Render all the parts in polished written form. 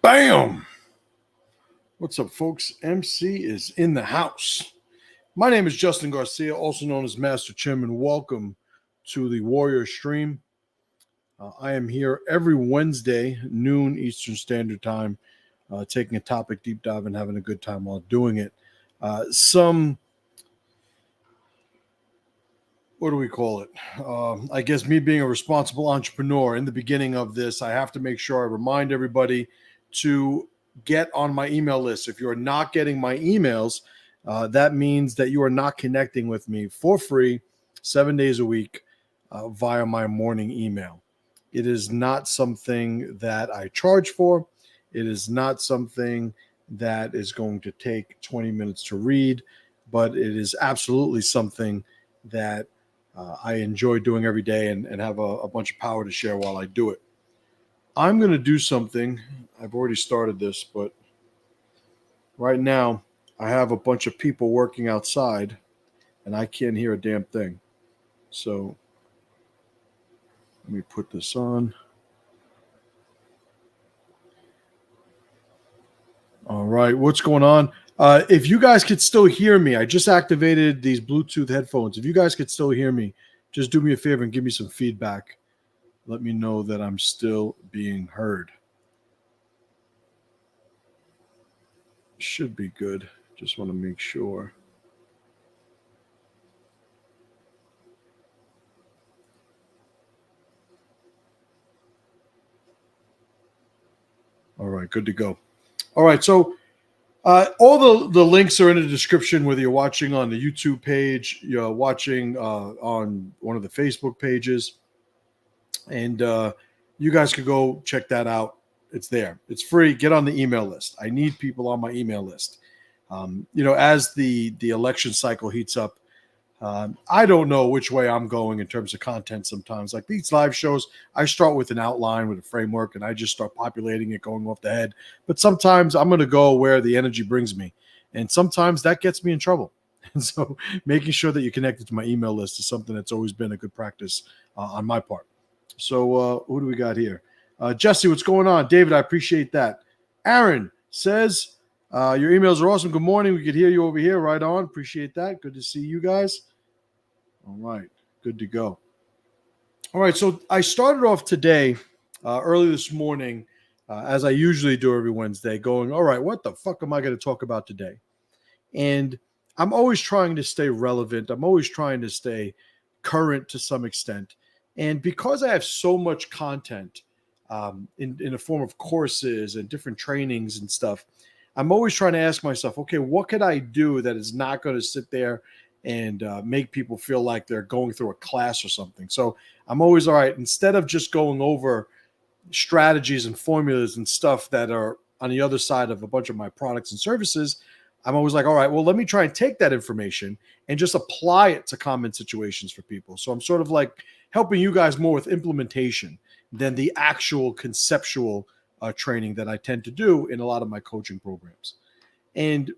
Bam! What's up, folks? MC is in the house. My name is Justin Garcia, also known as Master Chim, and welcome to the Warrior Stream. I am here every Wednesday, noon Eastern Standard Time, taking a topic deep dive and having a good time while doing it. What do we call it? I guess me being a responsible entrepreneur, in the beginning of this, I have to make sure I remind everybody to get on my email list. If you're not getting my emails, that means that you are not connecting with me for free 7 days a week via my morning email. It is not something that I charge for. It is not something that is going to take 20 minutes to read, but it is absolutely something that I enjoy doing every day and have a bunch of power to share while I do it. I'm going to do something. I've already started this, but right now I have a bunch of people working outside and I can't hear a damn thing. So let me put this on. All right, what's going on? If you guys could still hear me, I just activated these Bluetooth headphones. If you guys could still hear me, just do me a favor and give me some feedback. Let me know that I'm still being heard. Should be good. Just want to make sure. All right, good to go. All right, so all the links are in the description, whether you're watching on the YouTube page, you're watching on one of the Facebook pages, and you guys could go check that out. It's there. It's free. Get on the email list. I need people on my email list. As the election cycle heats up, I don't know which way I'm going in terms of content sometimes. Like these live shows, I start with an outline, with a framework, and I just start populating it, going off the head. But sometimes I'm going to go where the energy brings me. And sometimes that gets me in trouble. And so making sure that you're connected to my email list is something that's always been a good practice on my part. So who do we got here? Jesse, what's going on? David, I appreciate that. Aaron says, your emails are awesome. Good morning. We could hear you over here. Right on. Appreciate that. Good to see you guys. All right. Good to go. All right. So I started off today, early this morning, as I usually do every Wednesday, going, all right, what the fuck am I going to talk about today? And I'm always trying to stay relevant. I'm always trying to stay current to some extent. And because I have so much content in the form of courses and different trainings and stuff, I'm always trying to ask myself, okay, what could I do that is not going to sit there and make people feel like they're going through a class or something? So I'm always, all right, instead of just going over strategies and formulas and stuff that are on the other side of a bunch of my products and services, I'm always like, all right, well, let me try and take that information and just apply it to common situations for people. So I'm sort of like helping you guys more with implementation than the actual conceptual training that I tend to do in a lot of my coaching programs. And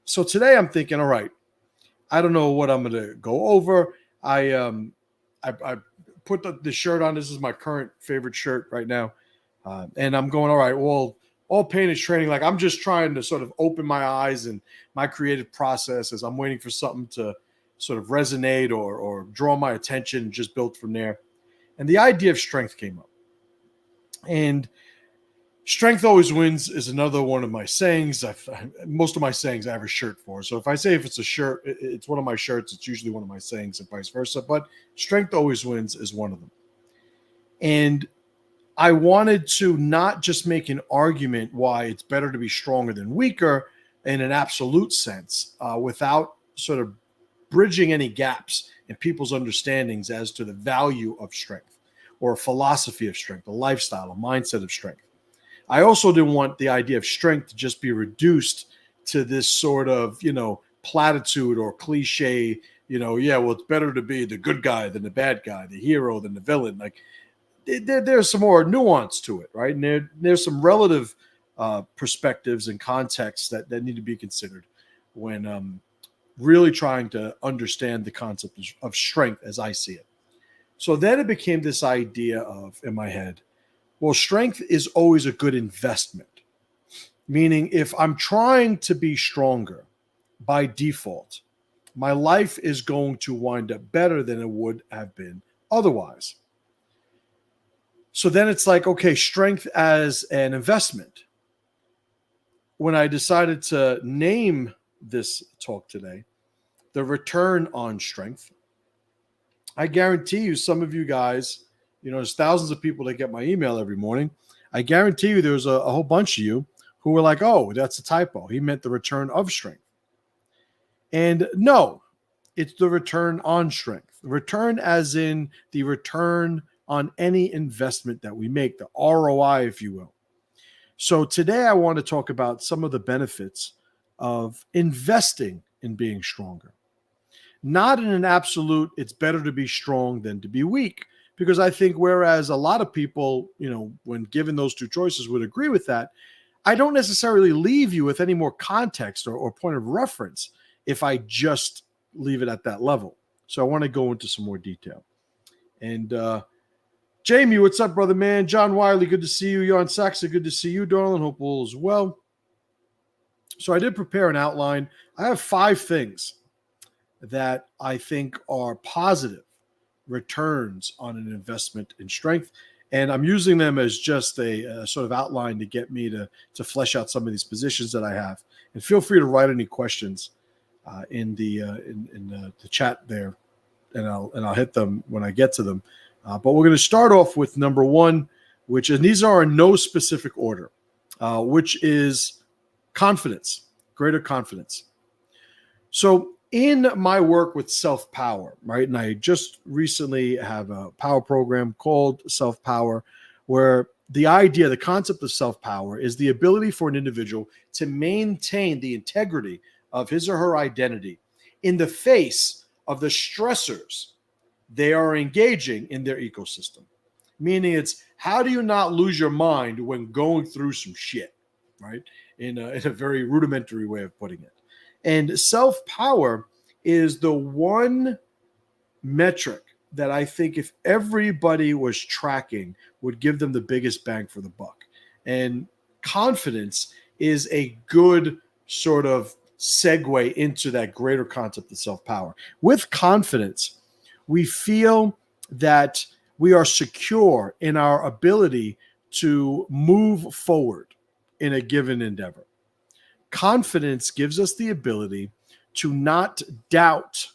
so today I'm thinking, all right, I don't know what I'm going to go over. I put the shirt on. This is my current favorite shirt right now. And I'm going, all right, well, all pain is training. Like I'm just trying to sort of open my eyes and my creative process as I'm waiting for something to sort of resonate or draw my attention, just build from there. And the idea of strength came up. And strength always wins is another one of my sayings. Most of my sayings I have a shirt for. So if I say if it's a shirt, it's one of my shirts. It's usually one of my sayings and vice versa. But strength always wins is one of them. And I wanted to not just make an argument why it's better to be stronger than weaker in an absolute sense without sort of bridging any gaps in people's understandings as to the value of strength or a philosophy of strength, a lifestyle, a mindset of strength. I also didn't want the idea of strength to just be reduced to this sort of, platitude or cliche, well, it's better to be the good guy than the bad guy, the hero than the villain. Like there's some more nuance to it, right? And there's some relative perspectives and contexts that need to be considered when really trying to understand the concept of strength as I see it. So then it became this idea of, in my head, well, strength is always a good investment. Meaning, if I'm trying to be stronger by default, my life is going to wind up better than it would have been otherwise. So then it's like, okay, strength as an investment. When I decided to name this talk today, the return on strength, I guarantee you, some of you guys, there's thousands of people that get my email every morning. I guarantee you there's a whole bunch of you who were like, oh, that's a typo. He meant the return of strength. And no, it's the return on strength. Return as in the return on any investment that we make, the ROI, if you will. So today I want to talk about some of the benefits of investing in being stronger. Not in an absolute, it's better to be strong than to be weak, because I think whereas a lot of people, when given those two choices would agree with that, I don't necessarily leave you with any more context or point of reference if I just leave it at that level. So I want to go into some more detail. And Jamie, what's up, brother, man? John Wiley, good to see you. Jan Saxa, good to see you, darling. Hope all is well. So I did prepare an outline. I have 5 things that I think are positive returns on an investment in strength. And I'm using them as just a sort of outline to get me to flesh out some of these positions that I have. And feel free to write any questions in the chat there, and I'll hit them when I get to them. But we're going to start off with number 1, and these are in no specific order, which is confidence, greater confidence. So in my work with self-power, right, and I just recently have a power program called Self-Power, where the concept of self-power is the ability for an individual to maintain the integrity of his or her identity in the face of the stressors they are engaging in their ecosystem. Meaning it's, how do you not lose your mind when going through some shit, right? In a very rudimentary way of putting it. And self-power is the one metric that I think if everybody was tracking would give them the biggest bang for the buck. And confidence is a good sort of segue into that greater concept of self-power. With confidence, we feel that we are secure in our ability to move forward in a given endeavor. Confidence gives us the ability to not doubt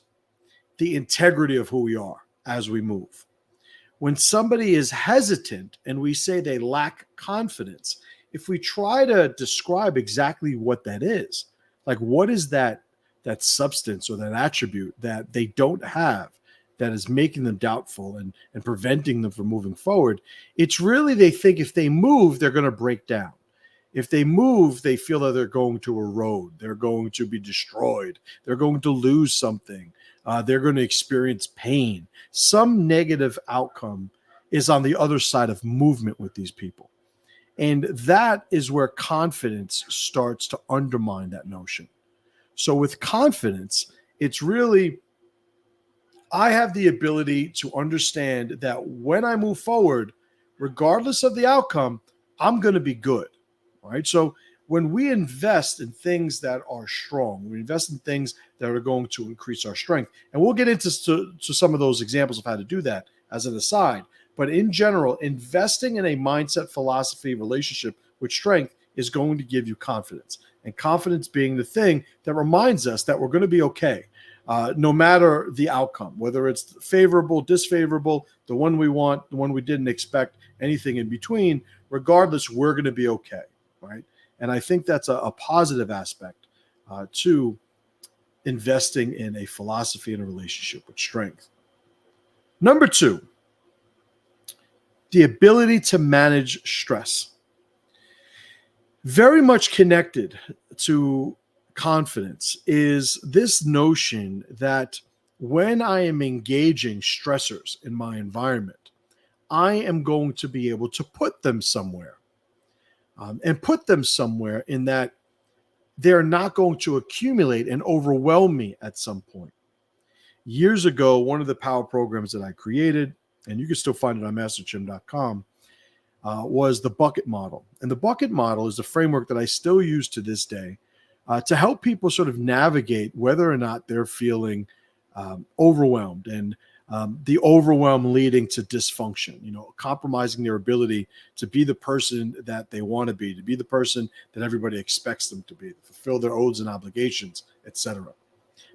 the integrity of who we are as we move. When somebody is hesitant and we say they lack confidence, if we try to describe exactly what that is, like what is that substance or that attribute that they don't have that is making them doubtful and preventing them from moving forward, it's really they think if they move, they're going to break down. If they move, they feel that they're going to erode. They're going to be destroyed. They're going to lose something. They're going to experience pain. Some negative outcome is on the other side of movement with these people. And that is where confidence starts to undermine that notion. So with confidence, it's really, I have the ability to understand that when I move forward, regardless of the outcome, I'm going to be good. Right. So when we invest in things that are strong, we invest in things that are going to increase our strength. And we'll get into some of those examples of how to do that as an aside. But in general, investing in a mindset, philosophy, relationship with strength is going to give you confidence. And confidence being the thing that reminds us that we're going to be okay, no matter the outcome, whether it's favorable, disfavorable, the one we want, the one we didn't expect, anything in between. Regardless, we're going to be okay. Right. And I think that's a positive aspect to investing in a philosophy and a relationship with strength. Number 2, the ability to manage stress. Very much connected to confidence is this notion that when I am engaging stressors in my environment, I am going to be able to put them somewhere. And put them somewhere in that they're not going to accumulate and overwhelm me at some point. Years ago, one of the power programs that I created, and you can still find it on masterchim.com, was the bucket model. And the bucket model is a framework that I still use to this day to help people sort of navigate whether or not they're feeling overwhelmed, and the overwhelm leading to dysfunction, compromising their ability to be the person that they want to be the person that everybody expects them to be, to fulfill their oaths and obligations, etc.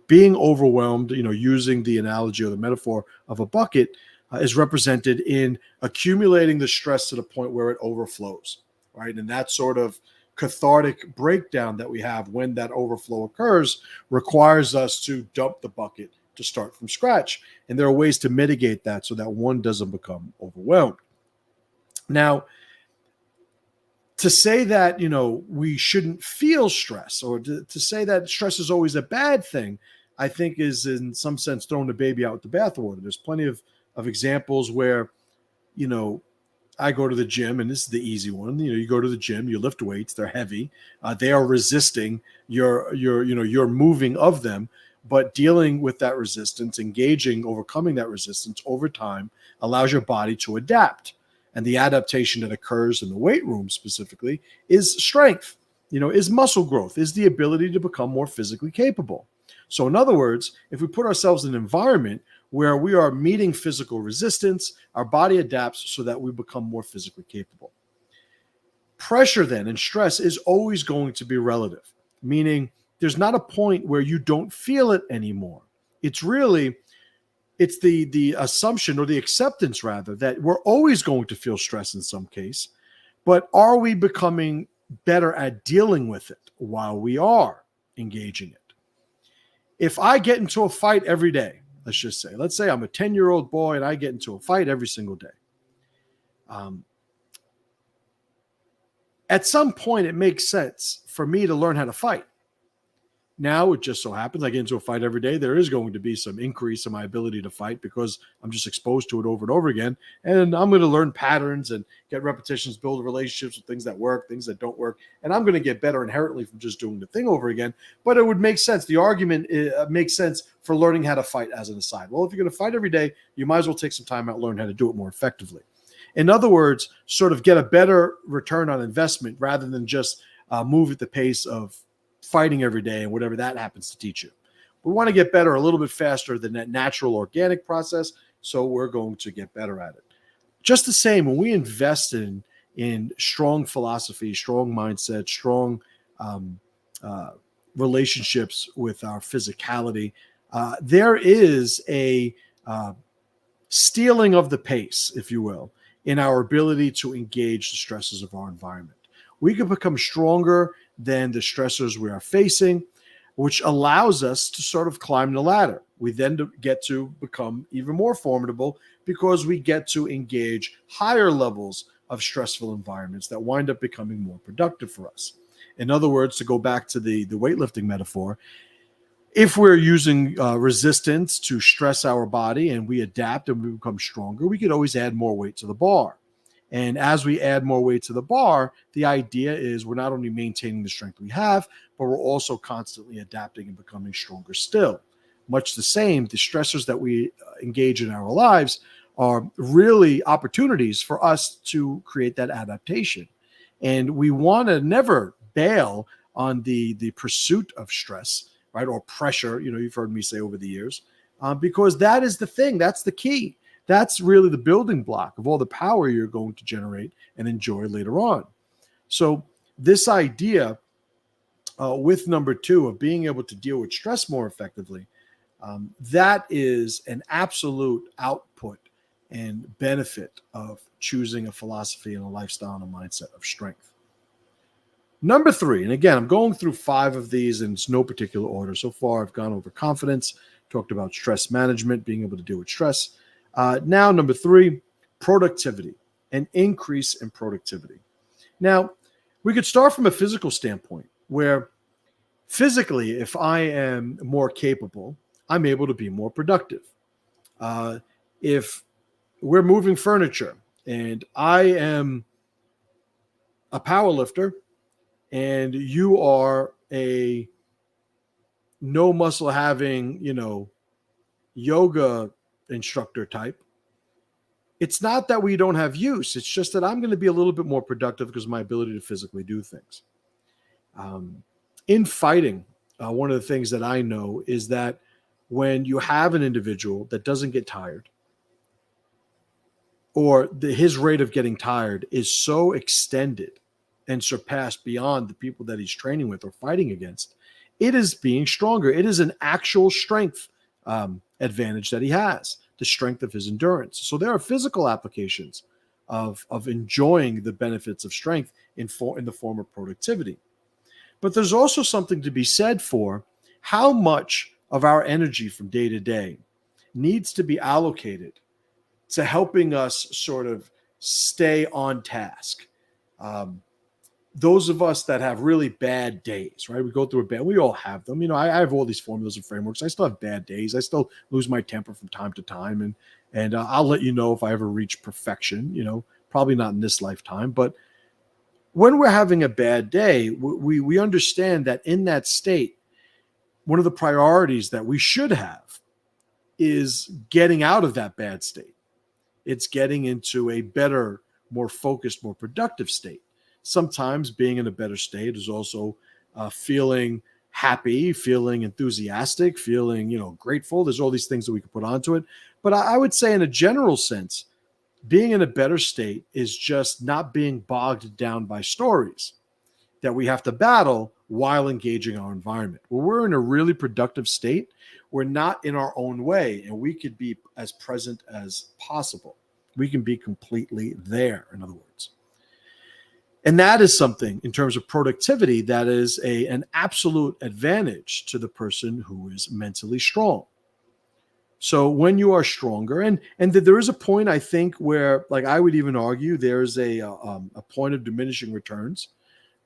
Being overwhelmed, using the analogy or the metaphor of a bucket, is represented in accumulating the stress to the point where it overflows, right? And that sort of cathartic breakdown that we have when that overflow occurs requires us to dump the bucket to start from scratch. And there are ways to mitigate that so that one doesn't become overwhelmed. Now, to say that, we shouldn't feel stress, or to say that stress is always a bad thing, I think is in some sense throwing the baby out with the bathwater. There's plenty of examples where, I go to the gym, and this is the easy one. You go to the gym, you lift weights, they're heavy, they are resisting your moving of them, but dealing with that resistance, overcoming that resistance over time allows your body to adapt. And the adaptation that occurs in the weight room specifically is strength, is muscle growth, is the ability to become more physically capable. So in other words, if we put ourselves in an environment where we are meeting physical resistance, our body adapts so that we become more physically capable. Pressure then and stress is always going to be relative, meaning there's not a point where you don't feel it anymore. It's the assumption, or the acceptance rather, that we're always going to feel stress in some case, but are we becoming better at dealing with it while we are engaging it? If I get into a fight every day, let's say I'm a 10-year-old boy and I get into a fight every single day. At some point, it makes sense for me to learn how to fight. Now, it just so happens I get into a fight every day. There is going to be some increase in my ability to fight because I'm just exposed to it over and over again. And I'm going to learn patterns and get repetitions, build relationships with things that work, things that don't work. And I'm going to get better inherently from just doing the thing over again. But it would make sense. The argument makes sense for learning how to fight as an aside. Well, if you're going to fight every day, you might as well take some time out and learn how to do it more effectively. In other words, sort of get a better return on investment rather than just move at the pace of fighting every day and whatever that happens to teach you. We want to get better a little bit faster than that natural organic process, so we're going to get better at it. Just the same, when we invest in strong philosophy, strong mindset, strong relationships with our physicality, there is a stealing of the pace, if you will, in our ability to engage the stresses of our environment. We can become stronger than the stressors we are facing, which allows us to sort of climb the ladder. We then get to become even more formidable because we get to engage higher levels of stressful environments that wind up becoming more productive for us. In other words, to go back to the weightlifting metaphor, if we're using resistance to stress our body and we adapt and we become stronger, we could always add more weight to the bar. And as we add more weight to the bar, the idea is we're not only maintaining the strength we have, but we're also constantly adapting and becoming stronger still. Much the same, the stressors that we engage in our lives are really opportunities for us to create that adaptation. And we want to never bail on the pursuit of stress, right? Or pressure, you've heard me say over the years, because that is the thing. That's the key. That's really the building block of all the power you're going to generate and enjoy later on. So this idea with number 2 of being able to deal with stress more effectively, that is an absolute output and benefit of choosing a philosophy and a lifestyle and a mindset of strength. Number 3, and again, I'm going through 5 of these in no particular order. So far, I've gone over confidence, talked about stress management, being able to deal with stress. Now, number 3, productivity, an increase in productivity. Now, we could start from a physical standpoint where physically, if I am more capable, I'm able to be more productive. If we're moving furniture and I am a power lifter and you are a no muscle having, yoga instructor type, It's not that we don't have use. It's just that I'm going to be a little bit more productive because of my ability to physically do things. In fighting, one of the things that I know is that when you have an individual that doesn't get tired, or his rate of getting tired is so extended and surpassed beyond the people that he's training with or fighting against, it is being stronger. It is an actual strength advantage that he has, the strength of his endurance. So there are physical applications of enjoying the benefits of strength in the form of productivity. But there's also something to be said for how much of our energy from day to day needs to be allocated to helping us sort of stay on task. Those of us that have really bad days, right? We go through we all have them. I have all these formulas and frameworks. I still have bad days. I still lose my temper from time to time. And I'll let you know if I ever reach perfection, probably not in this lifetime. But when we're having a bad day, we understand that in that state, one of the priorities that we should have is getting out of that bad state. It's getting into a better, more focused, more productive state. Sometimes being in a better state is also feeling happy, feeling enthusiastic, feeling, grateful. There's all these things that we can put onto it. But I would say in a general sense, being in a better state is just not being bogged down by stories that we have to battle while engaging our environment. When we're in a really productive state, we're not in our own way, and we could be as present as possible. We can be completely there, in other words. And that is something in terms of productivity that is an absolute advantage to the person who is mentally strong. So when you are stronger, and there is a point, I think, where, like, I would even argue there's a point of diminishing returns.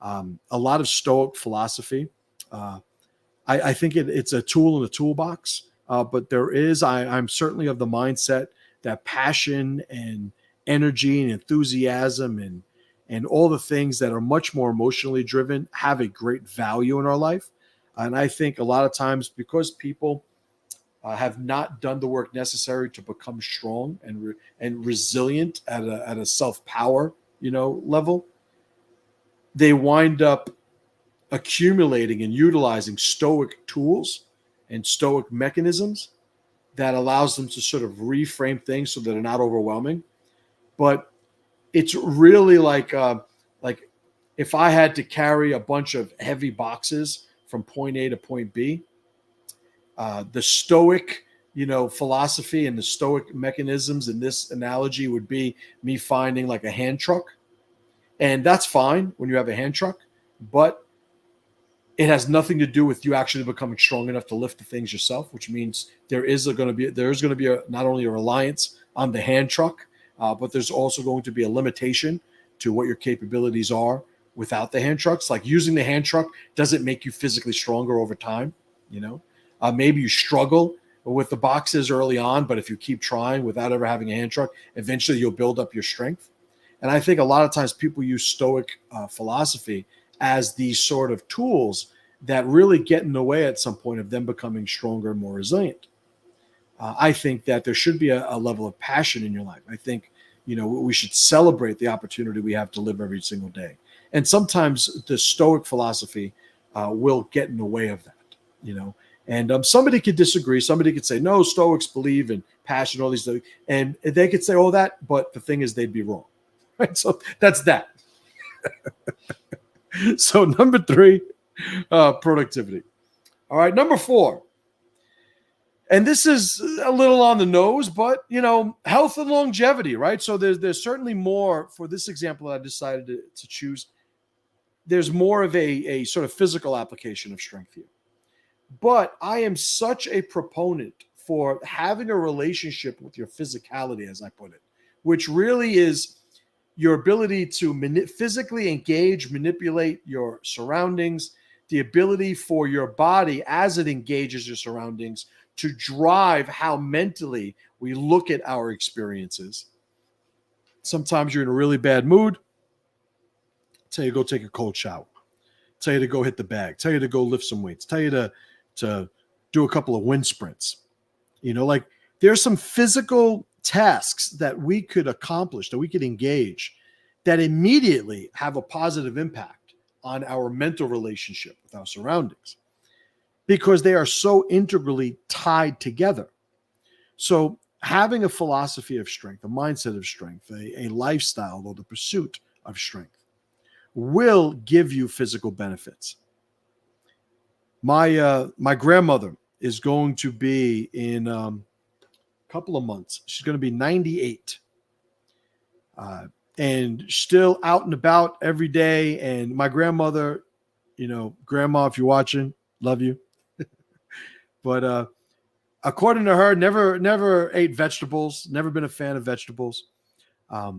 A lot of Stoic philosophy. I think it's a tool in the toolbox, but I'm certainly of the mindset that passion and energy and enthusiasm and all the things that are much more emotionally driven have a great value in our life. And I think a lot of times because people have not done the work necessary to become strong and resilient at a self-power, level, they wind up accumulating and utilizing Stoic tools and Stoic mechanisms that allows them to sort of reframe things so that they're not overwhelming. But it's really like if I had to carry a bunch of heavy boxes from point A to point B, the Stoic, philosophy and the Stoic mechanisms in this analogy would be me finding like a hand truck. And that's fine when you have a hand truck, but it has nothing to do with you actually becoming strong enough to lift the things yourself, which means there's going to be not only a reliance on the hand truck, but there's also going to be a limitation to what your capabilities are without the hand trucks. Like using the hand truck doesn't make you physically stronger over time. Maybe you struggle with the boxes early on, but if you keep trying without ever having a hand truck, eventually you'll build up your strength. And I think a lot of times people use Stoic philosophy as these sort of tools that really get in the way at some point of them becoming stronger and more resilient. I think that there should be a level of passion in your life. I think, we should celebrate the opportunity we have to live every single day. And sometimes the Stoic philosophy will get in the way of that, And somebody could disagree. Somebody could say, no, Stoics believe in passion, all these things. And they could say all that, but the thing is they'd be wrong. Right? So that's that. So number 3, productivity. All right, number 4. And this is a little on the nose, but, health and longevity, right? So there's certainly more for this example that I decided to choose. There's more of a sort of physical application of strength here. But I am such a proponent for having a relationship with your physicality, as I put it, which really is your ability to physically engage, manipulate your surroundings, the ability for your body as it engages your surroundings to drive how mentally we look at our experiences. Sometimes you're in a really bad mood. Tell you to go take a cold shower. Tell you to go hit the bag. Tell you to go lift some weights. Tell you to do a couple of wind sprints. There's some physical tasks that we could accomplish, that we could engage, that immediately have a positive impact on our mental relationship with our surroundings, because they are so integrally tied together. So having a philosophy of strength, a mindset of strength, a lifestyle or the pursuit of strength will give you physical benefits. My grandmother is going to be in a couple of months. She's going to be 98. And still out and about every day. And my grandmother, grandma, if you're watching, love you. But according to her, never ate vegetables, never been a fan of vegetables. But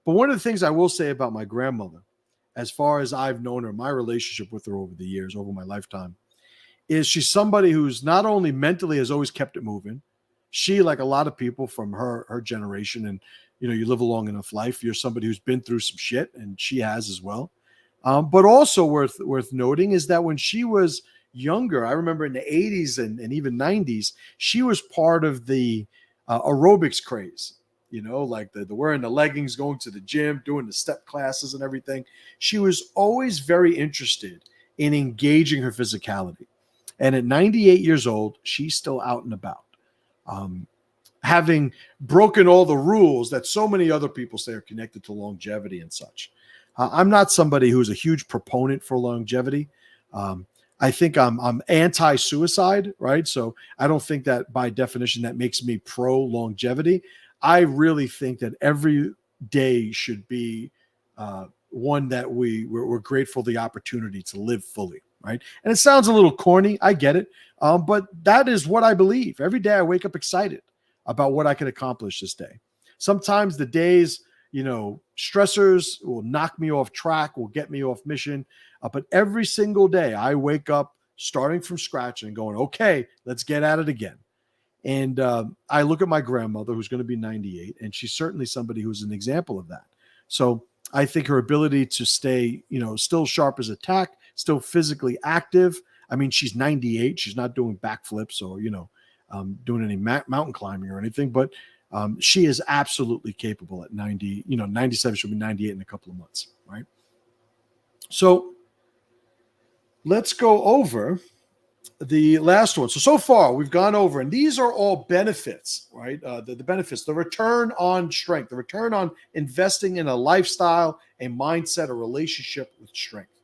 one of the things I will say about my grandmother, as far as I've known her, my relationship with her over the years, over my lifetime, is she's somebody who's not only mentally has always kept it moving. She, like a lot of people from her generation, and you live a long enough life, you're somebody who's been through some shit, and she has as well. But also worth noting is that when she was younger, I remember in the 80s and even 90s, she was part of the aerobics craze. Like the wearing the leggings, going to the gym, doing the step classes and everything. She was always very interested in engaging her physicality. And at 98 years old, she's still out and about. Having broken all the rules that so many other people say are connected to longevity and such. I'm not somebody who's a huge proponent for longevity. I think I'm anti-suicide, right? So I don't think that by definition that makes me pro-longevity. I really think that every day should be one that we're grateful the opportunity to live fully, right? And it sounds a little corny, I get it, but that is what I believe. Every day I wake up excited about what I can accomplish this day. Sometimes the days, stressors will knock me off track, will get me off mission. But every single day I wake up starting from scratch and going, okay, let's get at it again. And I look at my grandmother, who's going to be 98, and she's certainly somebody who's an example of that. So I think her ability to stay, still sharp as a tack, still physically active. I mean, she's 98. She's not doing backflips or, doing any mountain climbing or anything, but she is absolutely capable at 90, 97, she'll be 98 in a couple of months, right? So let's go over the last one. So far we've gone over, and these are all benefits, right? The benefits, the return on strength, the return on investing in a lifestyle, a mindset, a relationship with strength.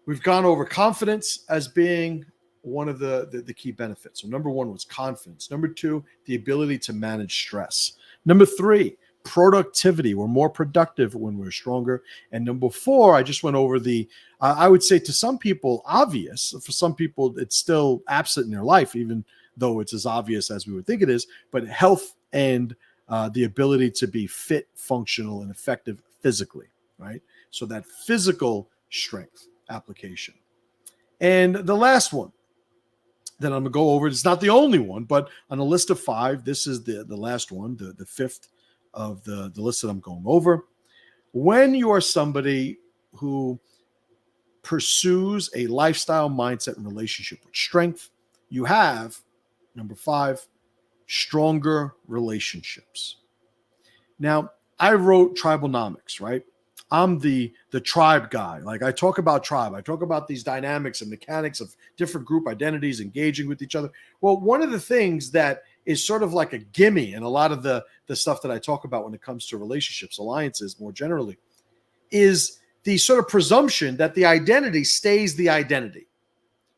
We've gone over confidence as being one of the key benefits. So number one was confidence. Number two, the ability to manage stress. Number three, productivity. We're more productive when we're stronger. And number four, I just went over I would say to some people, obvious. For some people, it's still absent in their life, even though it's as obvious as we would think it is, but health and the ability to be fit, functional, and effective physically, right? So that physical strength application. And the last one that I'm going to go over, it's not the only one, but on a list of five, this is the last one, the fifth of the list that I'm going over. When you are somebody who pursues a lifestyle, mindset, and relationship with strength, you have, number five, stronger relationships. Now, I wrote TRIBALNOMICS, right? I'm the tribe guy. Like I talk about tribe. I talk about these dynamics and mechanics of different group identities engaging with each other. Well, one of the things that is sort of like a gimme in a lot of the stuff that I talk about when it comes to relationships, alliances more generally, is the sort of presumption that the identity stays the identity,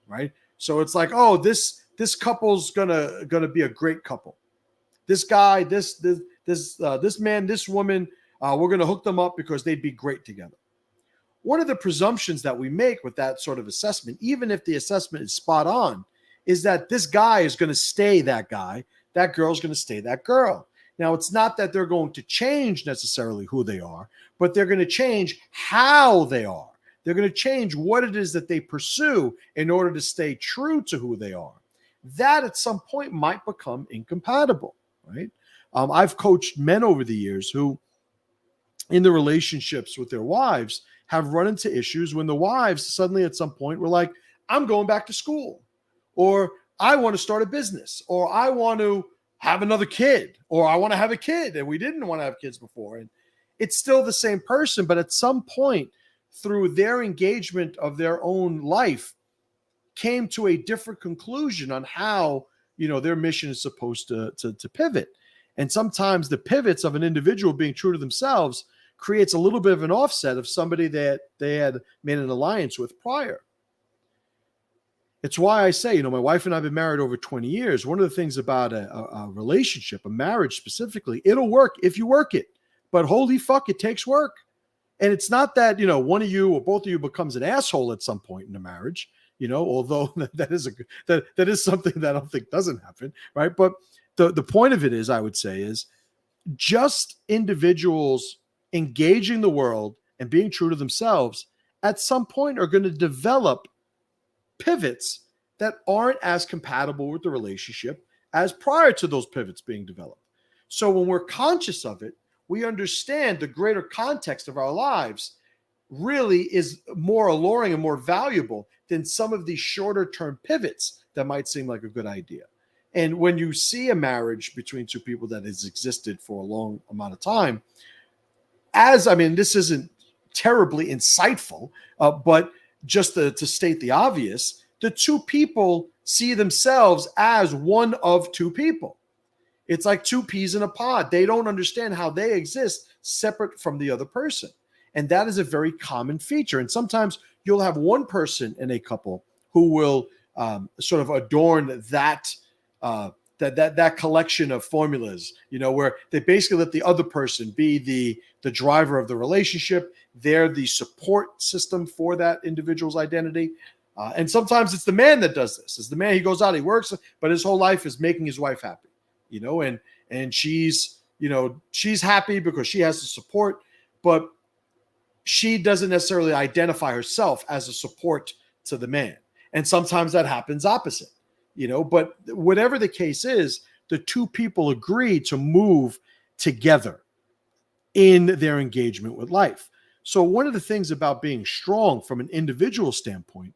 right? So it's like, oh, this couple's gonna be a great couple. This guy, this man, this woman, we're going to hook them up because they'd be great together. One of the presumptions that we make with that sort of assessment, even if the assessment is spot on, is that this guy is going to stay that guy, that girl's going to stay that girl. Now, it's not that they're going to change necessarily who they are, but they're going to change how they are. They're going to change what it is that they pursue in order to stay true to who they are. That at some point might become incompatible, right? I've coached men over the years who, in the relationships with their wives, have run into issues when the wives suddenly at some point were like, I'm going back to school, or I want to start a business, or I want to have another kid, or I want to have a kid and we didn't want to have kids before. And it's still the same person, but at some point through their engagement of their own life came to a different conclusion on how, their mission is supposed to pivot. And sometimes the pivots of an individual being true to themselves creates a little bit of an offset of somebody that they had made an alliance with prior. It's why I say, my wife and I have been married over 20 years. One of the things about a relationship, a marriage specifically, it'll work if you work it. But holy fuck, it takes work. And it's not that, one of you or both of you becomes an asshole at some point in a marriage, although that is something that I don't think doesn't happen, right? But the point of it is, I would say, is just individuals engaging the world and being true to themselves at some point are going to develop pivots that aren't as compatible with the relationship as prior to those pivots being developed. So when we're conscious of it, we understand the greater context of our lives really is more alluring and more valuable than some of these shorter term pivots that might seem like a good idea. And when you see a marriage between two people that has existed for a long amount of time, this isn't terribly insightful, but just to state the obvious, the two people see themselves as one of two people. It's like two peas in a pod. They don't understand how they exist separate from the other person. And that is a very common feature. And sometimes you'll have one person in a couple who will sort of adorn that collection of formulas, where they basically let the other person be the driver of the relationship. They're the support system for that individual's identity. And sometimes it's the man that does this. It's the man, he goes out, he works, but his whole life is making his wife happy, and she's happy because she has the support, but she doesn't necessarily identify herself as a support to the man. And sometimes that happens opposite, but whatever the case is, the two people agree to move together in their engagement with life. So one of the things about being strong from an individual standpoint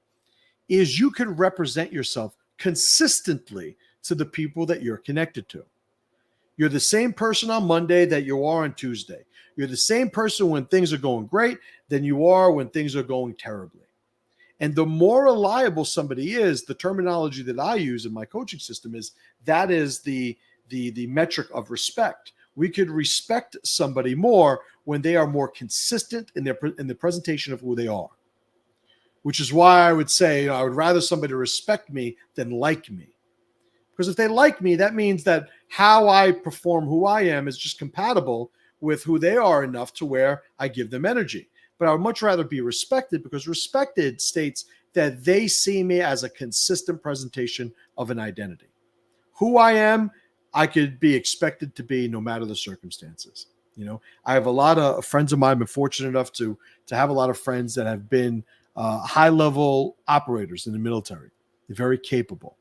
is you can represent yourself consistently to the people that you're connected to. You're the same person on Monday that you are on Tuesday. You're the same person when things are going great than you are when things are going terribly. And the more reliable somebody is, the terminology that I use in my coaching system is that is the metric of respect. We could respect somebody more when they are more consistent in the presentation of who they are. Which is why I would say, I would rather somebody respect me than like me. Because if they like me, that means that how I perform who I am is just compatible with who they are enough to where I give them energy. But I would much rather be respected, because respected states that they see me as a consistent presentation of an identity. Who I am, I could be expected to be no matter the circumstances. I have a lot of friends of mine. I've been fortunate enough to have a lot of friends that have been high-level operators in the military. They're very capable.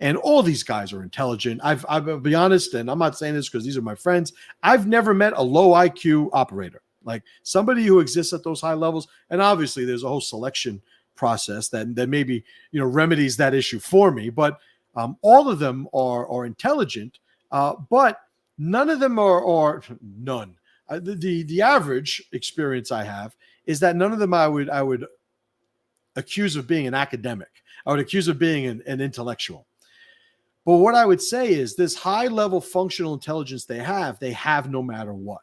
And all these guys are intelligent. I'll be honest, and I'm not saying this because these are my friends. I've never met a low IQ operator, like somebody who exists at those high levels. And obviously there's a whole selection process that maybe, remedies that issue for me. But all of them are intelligent, but none of them are none. The average experience I have is that none of them I would accuse of being an academic. I would accuse of being an intellectual. But what I would say is this high level functional intelligence they have no matter what.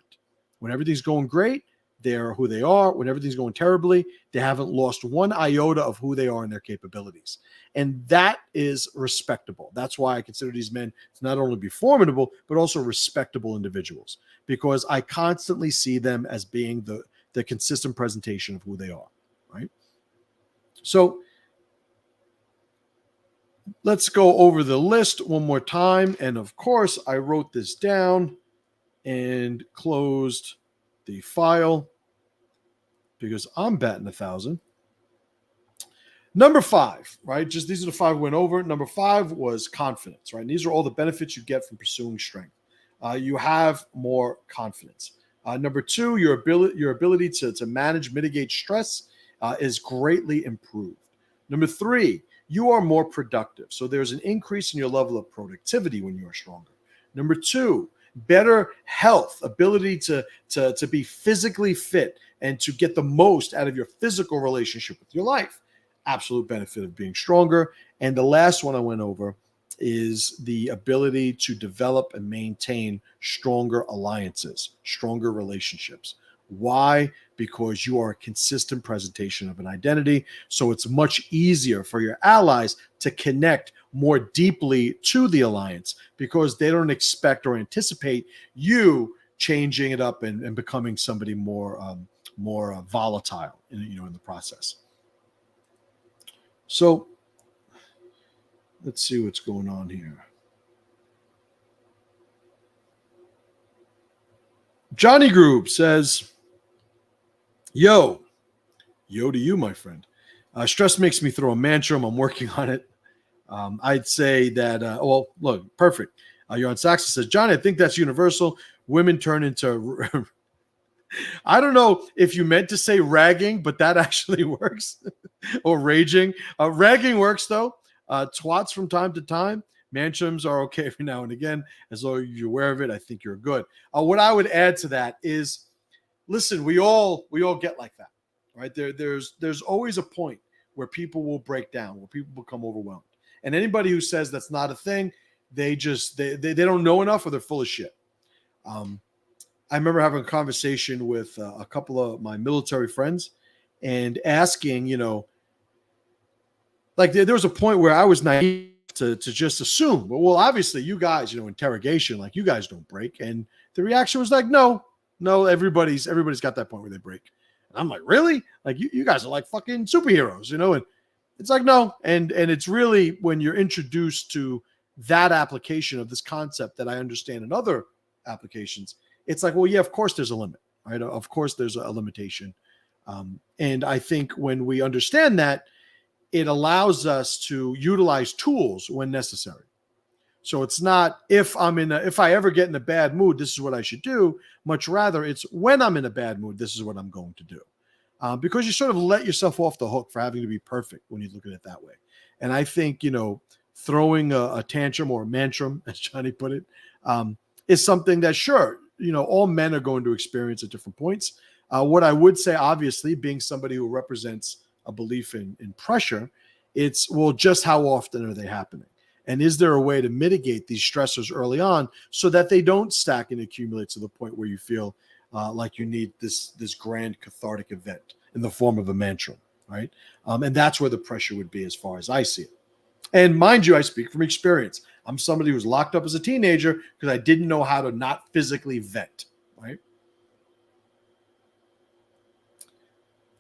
When everything's going great, they're who they are. When everything's going terribly, they haven't lost one iota of who they are and their capabilities. And that is respectable. That's why I consider these men to not only be formidable, but also respectable individuals, because I constantly see them as being the consistent presentation of who they are, right? So let's go over the list one more time. And of course, I wrote this down and closed the file because I'm batting 1,000. Number 5, right? Just these are the 5 we went over. Number 5 was confidence, right? And these are all the benefits you get from pursuing strength. You have more confidence. Number 2, your ability to manage, mitigate stress is greatly improved. Number 3, you are more productive. So there's an increase in your level of productivity when you are stronger. Number 2, better health, ability to be physically fit and to get the most out of your physical relationship with your life. Absolute benefit of being stronger. And the last one I went over is the ability to develop and maintain stronger alliances, stronger relationships. Why? Because you are a consistent presentation of an identity. So it's much easier for your allies to connect more deeply to the alliance because they don't expect or anticipate you changing it up and becoming somebody more volatile in the process. So let's see what's going on here. Johnny Group says, yo to you, my friend. Stress makes me throw a tantrum. I'm working on it. I'd say that, look, perfect. You're on Saxon says, Johnny, I think that's universal. Women turn into, I don't know if you meant to say ragging, but that actually works. Or raging. Ragging works, though. Twats from time to time. Tantrums are okay every now and again. As long as you're aware of it, I think you're good. What I would add to that is, listen, we all get like that, right? There's always a point where people will break down, where people become overwhelmed. And anybody who says that's not a thing, they don't know enough or they're full of shit. I remember having a conversation with a couple of my military friends and asking, like there was a point where I was naive to just assume, well, obviously you guys, interrogation, like you guys don't break. And the reaction was like, no, everybody's got that point where they break. And I'm like, really? Like you guys are like fucking superheroes, and it's like, no. And it's really when you're introduced to that application of this concept that I understand in other applications, it's like, well, yeah, of course there's a limit, right? Of course there's a limitation. And I think when we understand that, it allows us to utilize tools when necessary. So it's not if I ever get in a bad mood, this is what I should do. Much rather, it's when I'm in a bad mood, this is what I'm going to do. Because you sort of let yourself off the hook for having to be perfect when you look at it that way. And I think, throwing a tantrum or a mantrum, as Johnny put it, is something that, sure, all men are going to experience at different points. What I would say, obviously, being somebody who represents a belief in pressure, it's, well, just how often are they happening? And is there a way to mitigate these stressors early on so that they don't stack and accumulate to the point where you feel like you need this grand cathartic event in the form of a mantrum, right? And that's where the pressure would be as far as I see it. And mind you, I speak from experience. I'm somebody who was locked up as a teenager because I didn't know how to not physically vent, right?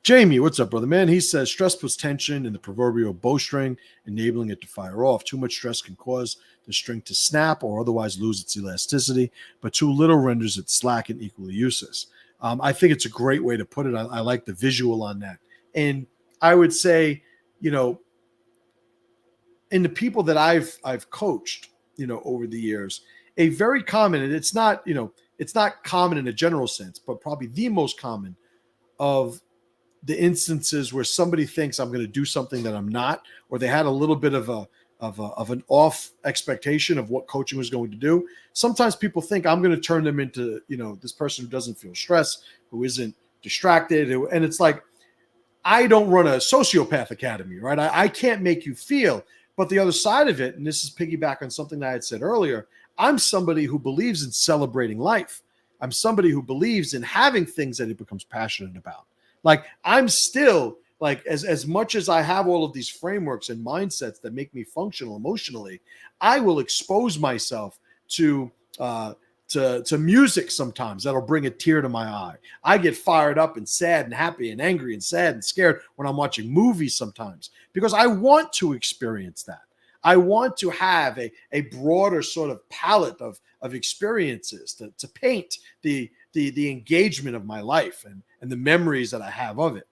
Jamie, what's up, brother, man? He says, stress puts tension in the proverbial bowstring, enabling it to fire off. Too much stress can cause the string to snap or otherwise lose its elasticity, but too little renders it slack and equally useless. I think it's a great way to put it. I like the visual on that. And I would say, in the people that I've coached, over the years, a very common, and it's not common in a general sense, but probably the most common of the instances where somebody thinks I'm going to do something that I'm not, or they had a little bit of an off expectation of what coaching was going to do. Sometimes people think I'm going to turn them into, this person who doesn't feel stress, who isn't distracted. And it's like, I don't run a sociopath academy, right? I can't make you feel, but the other side of it, and this is piggyback on something that I had said earlier, I'm somebody who believes in celebrating life. I'm somebody who believes in having things that he becomes passionate about. Like I'm still like, as much as I have all of these frameworks and mindsets that make me functional emotionally, I will expose myself to music sometimes that'll bring a tear to my eye. I get fired up and sad and happy and angry and sad and scared when I'm watching movies sometimes because I want to experience that. I want to have a broader sort of palette of experiences to paint the engagement of my life and the memories that I have of it.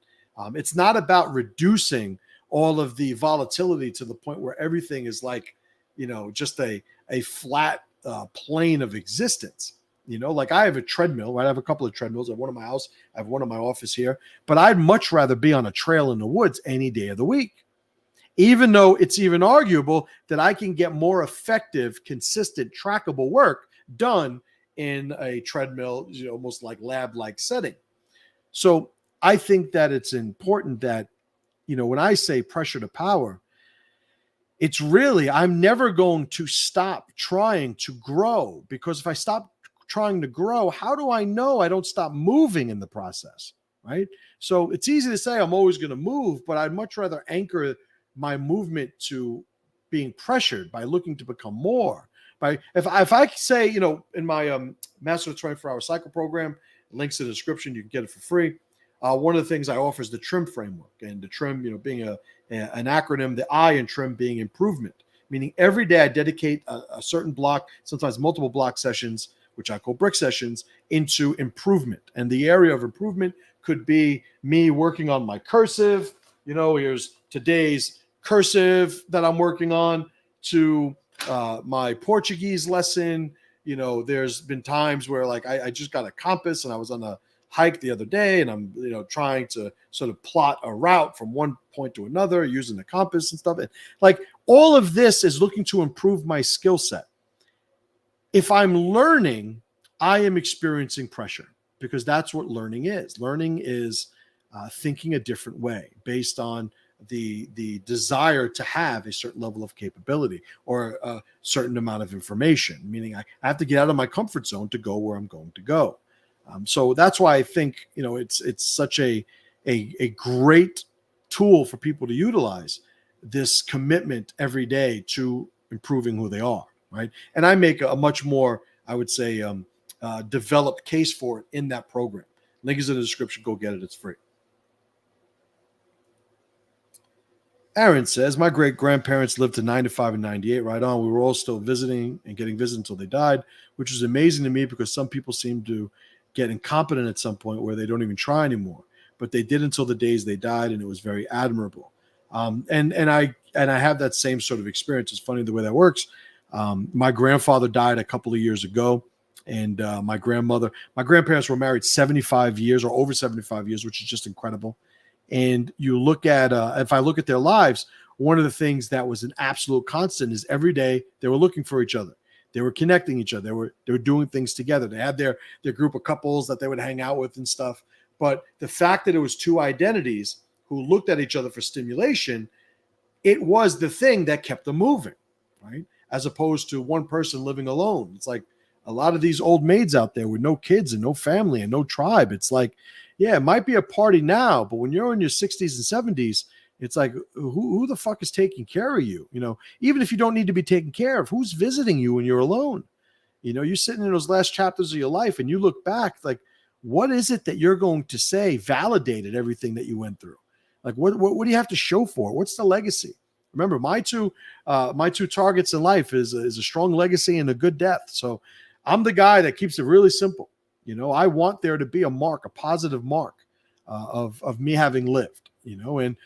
It's not about reducing all of the volatility to the point where everything is like, just a flat plane of existence. Like I have a treadmill, right? I have a couple of treadmills. I have one in my house. I have one in my office here. But I'd much rather be on a trail in the woods any day of the week. Even though it's even arguable that I can get more effective, consistent, trackable work done in a treadmill, almost like lab-like setting. So I think that it's important that, when I say pressure to power, it's really, I'm never going to stop trying to grow, because if I stop trying to grow, how do I know I don't stop moving in the process, right? So it's easy to say I'm always going to move, but I'd much rather anchor my movement to being pressured by looking to become more. If I say, in my Master 24-Hour Cycle program, links in the description, you can get it for free. One of the things I offer is the TRIM framework, and the TRIM, being an acronym, the I in TRIM being improvement, meaning every day I dedicate a certain block, sometimes multiple block sessions, which I call brick sessions, into improvement. And the area of improvement could be me working on my cursive. Here's today's cursive that I'm working on, to my Portuguese lesson. There's been times where like I just got a compass and I was on a hike the other day, and I'm trying to sort of plot a route from one point to another using the compass and stuff. And like all of this is looking to improve my skill set. If I'm learning, I am experiencing pressure, because that's what learning is. Learning is thinking a different way based on the desire to have a certain level of capability or a certain amount of information, meaning I have to get out of my comfort zone to go where I'm going to go. So that's why I think, it's such a great tool for people to utilize, this commitment every day to improving who they are, right? And I make a much more, I would say, developed case for it in that program. Link is in the description. Go get it. It's free. Aaron says, my great-grandparents lived to 95 and 98. Right on. We were all still visiting and getting visited until they died, which was amazing to me, because some people seem to get incompetent at some point where they don't even try anymore. But they did until the days they died, and it was very admirable. And I have that same sort of experience. It's funny the way that works. My grandfather died a couple of years ago, and my grandparents were married 75 years or over 75 years, which is just incredible. And you look at, if I look at their lives, one of the things that was an absolute constant is every day they were looking for each other. They were connecting each other. They were doing things together. They had their group of couples that they would hang out with and stuff. But the fact that it was two identities who looked at each other for stimulation, it was the thing that kept them moving, right? As opposed to one person living alone. It's like a lot of these old maids out there with no kids and no family and no tribe. It's like, yeah, it might be a party now, but when you're in your 60s and 70s, it's like, who the fuck is taking care of you? Even if you don't need to be taken care of, who's visiting you when you're alone? You're sitting in those last chapters of your life and you look back, like, what is it that you're going to say validated everything that you went through? Like, what do you have to show for it? What's the legacy? Remember, my two targets in life is a strong legacy and a good death. So I'm the guy that keeps it really simple. I want there to be a mark, a positive mark of me having lived, and I'll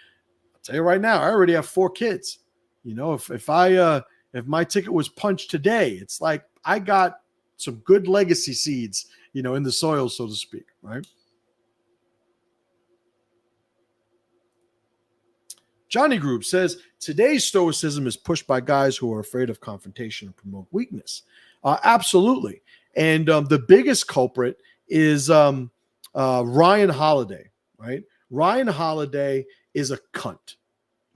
tell you right now, I already have 4 kids. If my ticket was punched today, it's like I got some good legacy seeds, in the soil, so to speak, right? Johnny Group says, today's stoicism is pushed by guys who are afraid of confrontation and promote weakness. Absolutely. And the biggest culprit is Ryan Holiday, right? Ryan Holiday is a cunt,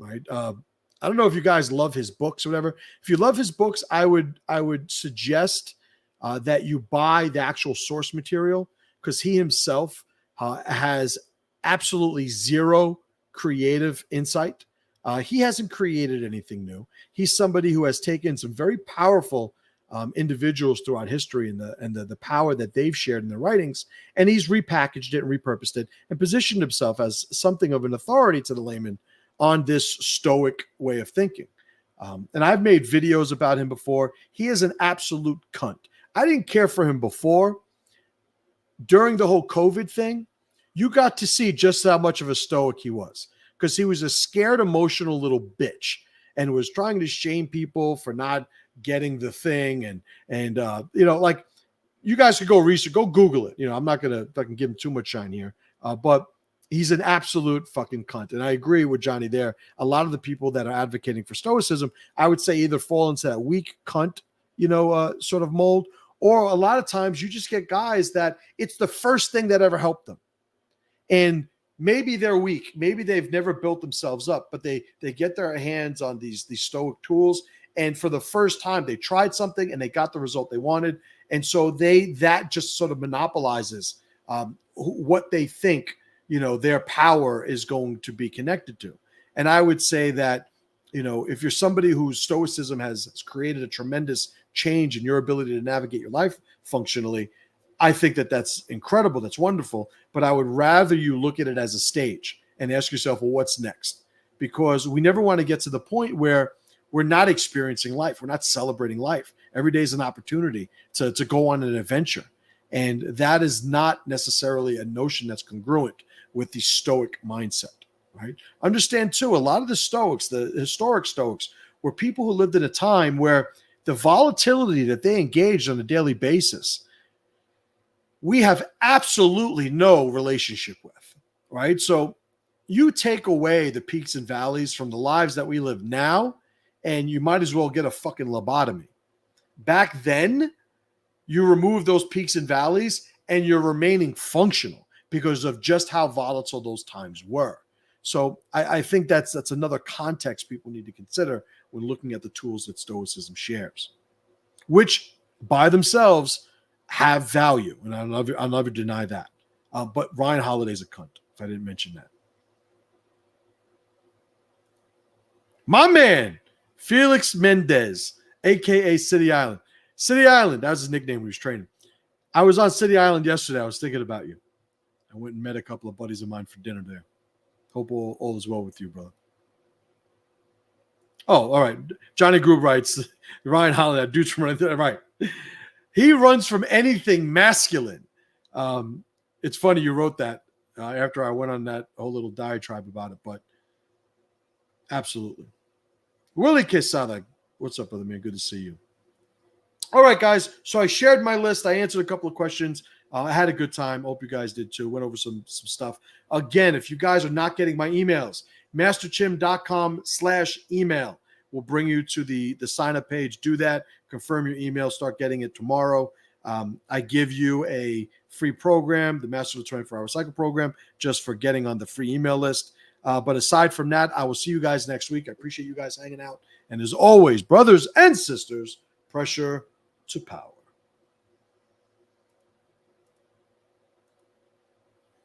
right? I don't know if you guys love his books or whatever. If you love his books, I would suggest that you buy the actual source material, because he himself has absolutely zero creative insight. He hasn't created anything new. He's somebody who has taken some very powerful individuals throughout history and the power that they've shared in their writings, and he's repackaged it and repurposed it and positioned himself as something of an authority to the layman on this stoic way of thinking. And I've made videos about him before. He is an absolute cunt. I didn't care for him before. During the whole COVID thing, you got to see just how much of a stoic he was, because he was a scared, emotional little bitch and was trying to shame people for not getting the thing. And like, you guys could go research, go Google it. I'm not going to fucking give him too much shine here, but he's an absolute fucking cunt. And I agree with Johnny there. A lot of the people that are advocating for stoicism, I would say either fall into that weak cunt, sort of mold, Or a lot of times you just get guys that it's the first thing that ever helped them. And maybe they're weak. Maybe they've never built themselves up, but they get their hands on these Stoic tools. And for the first time, they tried something and they got the result they wanted. And so that just sort of monopolizes what they think, their power is going to be connected to. And I would say that, if you're somebody whose Stoicism has created a tremendous change in your ability to navigate your life functionally, I think that that's incredible. That's wonderful. But I would rather you look at it as a stage and ask yourself, well, what's next? Because we never want to get to the point where we're not experiencing life. We're not celebrating life. Every day is an opportunity to go on an adventure. And that is not necessarily a notion that's congruent with the Stoic mindset, right? Understand, too, a lot of the Stoics, the historic Stoics, were people who lived in a time where the volatility that they engaged on a daily basis, we have absolutely no relationship with, right? So you take away the peaks and valleys from the lives that we live now, and you might as well get a fucking lobotomy. Back then, you remove those peaks and valleys, and you're remaining functional because of just how volatile those times were. So I think that's another context people need to consider when looking at the tools that Stoicism shares, which by themselves have value, and I'll never deny that. But Ryan Holiday's a cunt, if I didn't mention that. My man, Felix Mendez, a.k.a. City Island. City Island, that was his nickname when he was training. I was on City Island yesterday. I was thinking about you. I went and met a couple of buddies of mine for dinner there. Hope all is well with you, brother. Oh, all right. Johnny Groob writes, Ryan Holiday, dude's from right. He runs from anything masculine. It's funny you wrote that after I went on that whole little diatribe about it, but absolutely. Willie Quesada, what's up, brother man? Good to see you. All right, guys. So I shared my list. I answered a couple of questions. I had a good time. Hope you guys did too. Went over some stuff. Again, if you guys are not getting my emails, masterchim.com/email will bring you to the sign-up page. Do that. Confirm your email. Start getting it tomorrow. I give you a free program, the Master of the 24-Hour Cycle program, just for getting on the free email list. But aside from that, I will see you guys next week. I appreciate you guys hanging out. And as always, brothers and sisters, pressure to power.